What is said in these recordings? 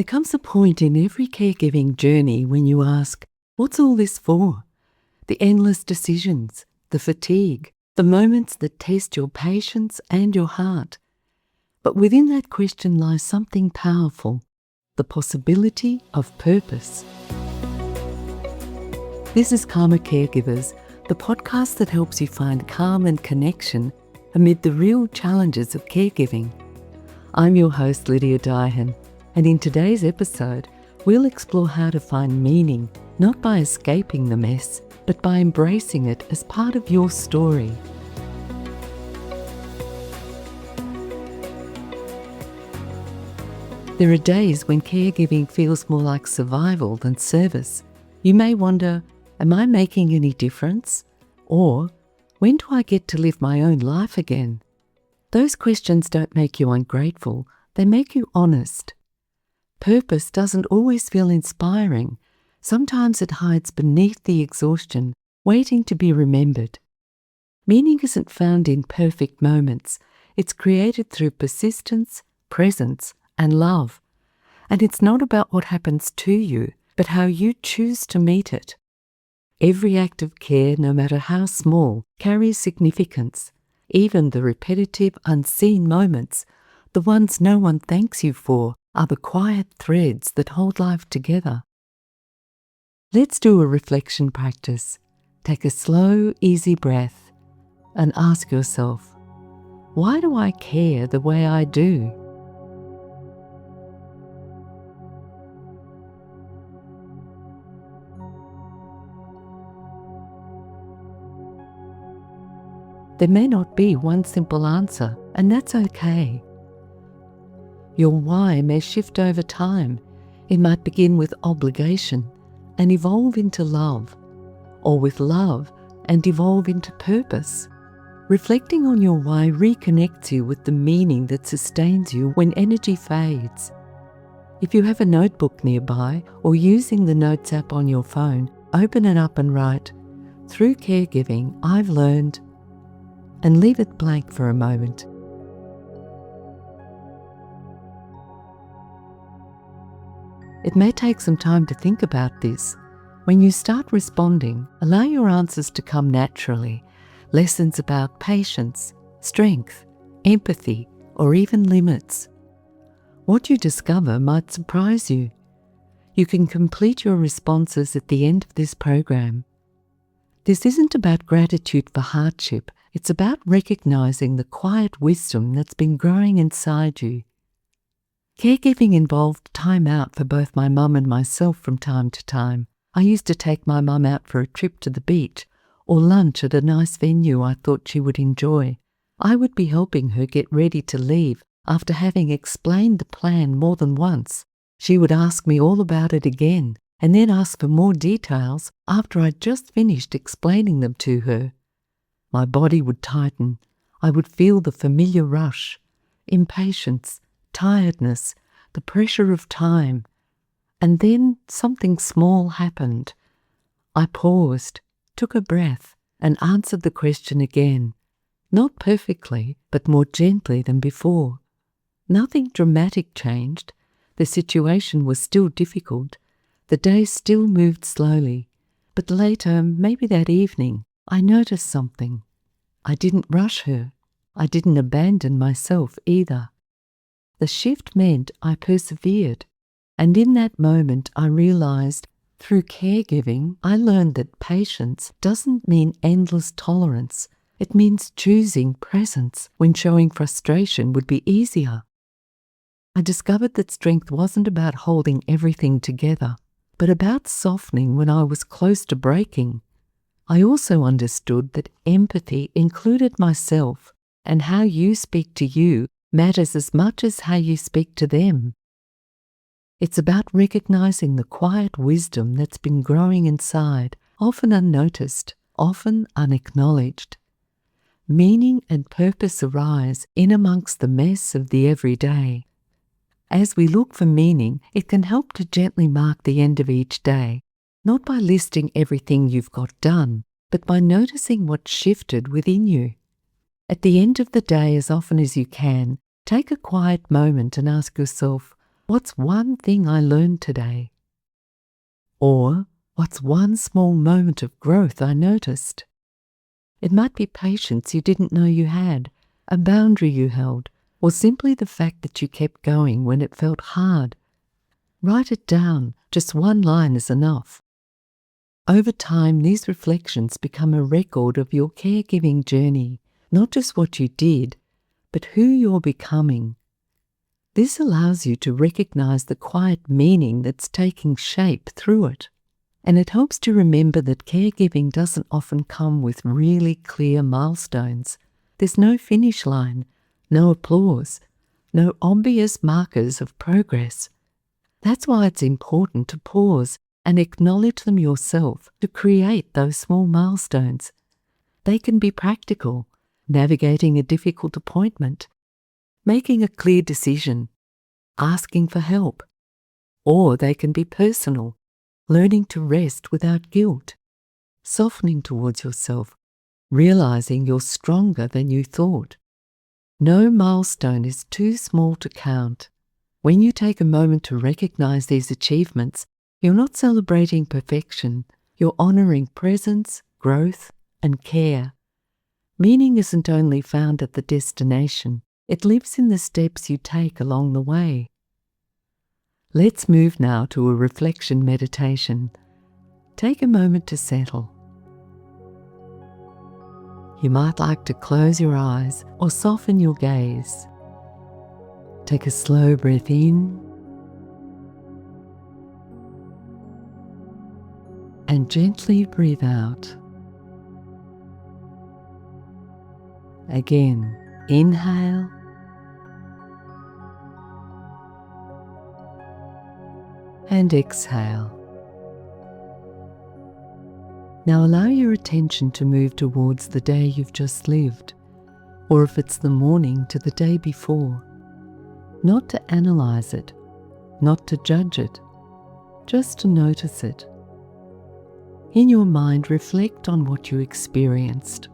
There comes a point in every caregiving journey when you ask, what's all this for? The endless decisions, the fatigue, the moments that test your patience and your heart. But within that question lies something powerful, the possibility of purpose. This is Calmer Caregivers, the podcast that helps you find calm and connection amid the real challenges of caregiving. I'm your host, Lydia, and in today's episode, we'll explore how to find meaning, not by escaping the mess, but by embracing it as part of your story. There are days when caregiving feels more like survival than service. You may wonder, am I making any difference? Or, when do I get to live my own life again? Those questions don't make you ungrateful, they make you honest. Purpose doesn't always feel inspiring. Sometimes it hides beneath the exhaustion, waiting to be remembered. Meaning isn't found in perfect moments. It's created through persistence, presence, and love. And it's not about what happens to you, but how you choose to meet it. Every act of care, no matter how small, carries significance. Even the repetitive, unseen moments, the ones no one thanks you for, are the quiet threads that hold life together. Let's do a reflection practice. Take a slow, easy breath and ask yourself, why do I care the way I do? There may not be one simple answer, and that's okay. Your why may shift over time. It might begin with obligation and evolve into love, or with love and evolve into purpose. Reflecting on your why reconnects you with the meaning that sustains you when energy fades. If you have a notebook nearby or using the Notes app on your phone, open it up and write, "Through caregiving, I've learned," and leave it blank for a moment. It may take some time to think about this. When you start responding, allow your answers to come naturally. Lessons about patience, strength, empathy, or even limits. What you discover might surprise you. You can complete your responses at the end of this program. This isn't about gratitude for hardship. It's about recognizing the quiet wisdom that's been growing inside you. Caregiving involved time out for both my mum and myself from time to time. I used to take my mum out for a trip to the beach or lunch at a nice venue I thought she would enjoy. I would be helping her get ready to leave after having explained the plan more than once. She would ask me all about it again and then ask for more details after I'd just finished explaining them to her. My body would tighten. I would feel the familiar rush, impatience, tiredness, the pressure of time. And then something small happened. I paused, took a breath, and answered the question again. Not perfectly, but more gently than before. Nothing dramatic changed. The situation was still difficult. The day still moved slowly. But later, maybe that evening, I noticed something. I didn't rush her. I didn't abandon myself either. The shift meant I persevered, and in that moment I realized, through caregiving, I learned that patience doesn't mean endless tolerance. It means choosing presence when showing frustration would be easier. I discovered that strength wasn't about holding everything together, but about softening when I was close to breaking. I also understood that empathy included myself, and how you speak to you matters as much as how you speak to them. It's about recognizing the quiet wisdom that's been growing inside, often unnoticed, often unacknowledged. Meaning and purpose arise in amongst the mess of the everyday. As we look for meaning, it can help to gently mark the end of each day, not by listing everything you've got done, but by noticing what shifted within you. At the end of the day, as often as you can, take a quiet moment and ask yourself, What's one thing I learned today? Or, what's one small moment of growth I noticed? It might be patience you didn't know you had, a boundary you held, or simply the fact that you kept going when it felt hard. Write it down, just one line is enough. Over time, these reflections become a record of your caregiving journey, not just what you did, but who you're becoming. This allows you to recognize the quiet meaning that's taking shape through it. And it helps to remember that caregiving doesn't often come with really clear milestones. There's no finish line, no applause, no obvious markers of progress. That's why it's important to pause and acknowledge them yourself to create those small milestones. They can be practical, navigating a difficult appointment, making a clear decision, asking for help, or they can be personal, learning to rest without guilt, softening towards yourself, realizing you're stronger than you thought. No milestone is too small to count. When you take a moment to recognize these achievements, you're not celebrating perfection, you're honoring presence, growth, and care. Meaning isn't only found at the destination, it lives in the steps you take along the way. Let's move now to a reflection meditation. Take a moment to settle. You might like to close your eyes or soften your gaze. Take a slow breath in and gently breathe out. Again, inhale and exhale. Now allow your attention to move towards the day you've just lived, or if it's the morning, to the day before. Not to analyze it, not to judge it, just to notice it. In your mind, reflect on what you experienced.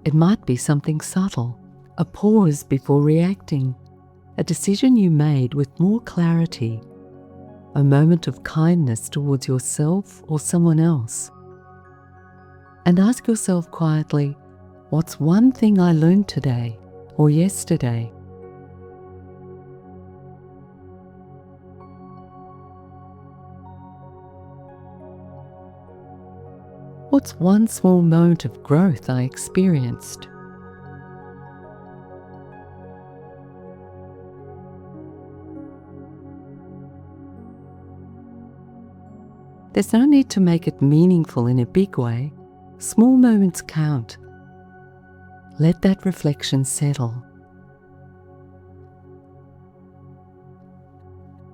It might be something subtle, a pause before reacting, a decision you made with more clarity, a moment of kindness towards yourself or someone else. And ask yourself quietly, what's one thing I learned today or yesterday? What's one small moment of growth I experienced? There's no need to make it meaningful in a big way. Small moments count. Let that reflection settle.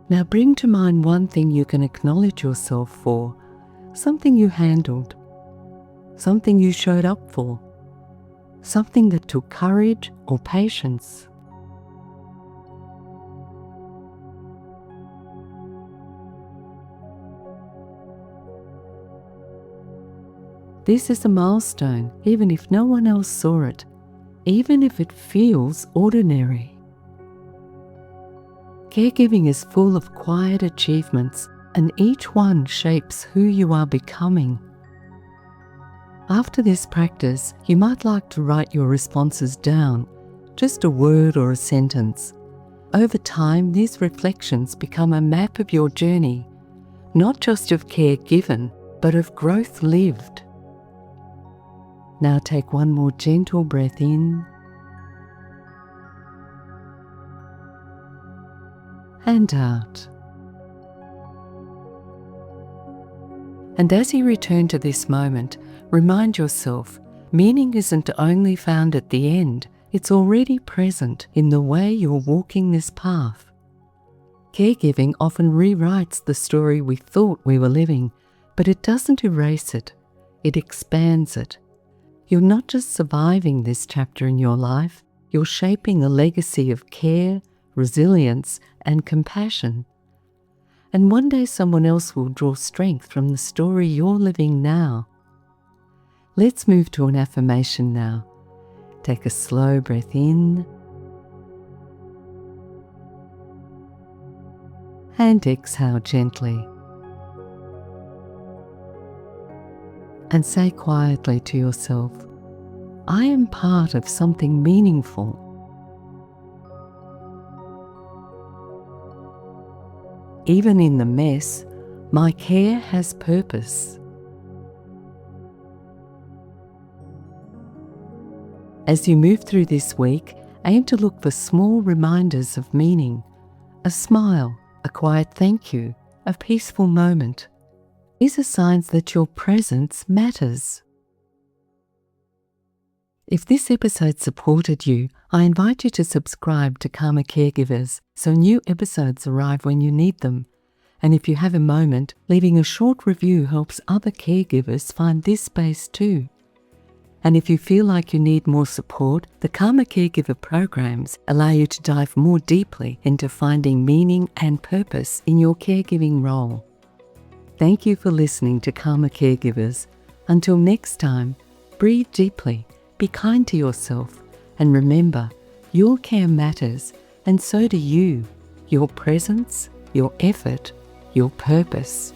Now bring to mind one thing you can acknowledge yourself for, something you handled, something you showed up for, something that took courage or patience. This is a milestone, even if no one else saw it, even if it feels ordinary. Caregiving is full of quiet achievements, and each one shapes who you are becoming. After this practice, you might like to write your responses down, just a word or a sentence. Over time, these reflections become a map of your journey, not just of care given, but of growth lived. Now take one more gentle breath in and out. And as you return to this moment, remind yourself, meaning isn't only found at the end, it's already present in the way you're walking this path. Caregiving often rewrites the story we thought we were living, but it doesn't erase it, it expands it. You're not just surviving this chapter in your life, you're shaping a legacy of care, resilience, and compassion. And one day someone else will draw strength from the story you're living now. Let's move to an affirmation now. Take a slow breath in and exhale gently. And say quietly to yourself, I am part of something meaningful. Even in the mess, my care has purpose. As you move through this week, aim to look for small reminders of meaning, a smile, a quiet thank you, a peaceful moment. These are signs that your presence matters. If this episode supported you, I invite you to subscribe to Karma Caregivers so new episodes arrive when you need them. And if you have a moment, leaving a short review helps other caregivers find this space too. And if you feel like you need more support, the Karma Caregiver programs allow you to dive more deeply into finding meaning and purpose in your caregiving role. Thank you for listening to Karma Caregivers. Until next time, breathe deeply, be kind to yourself, and remember, your care matters, and so do you, your presence, your effort, your purpose.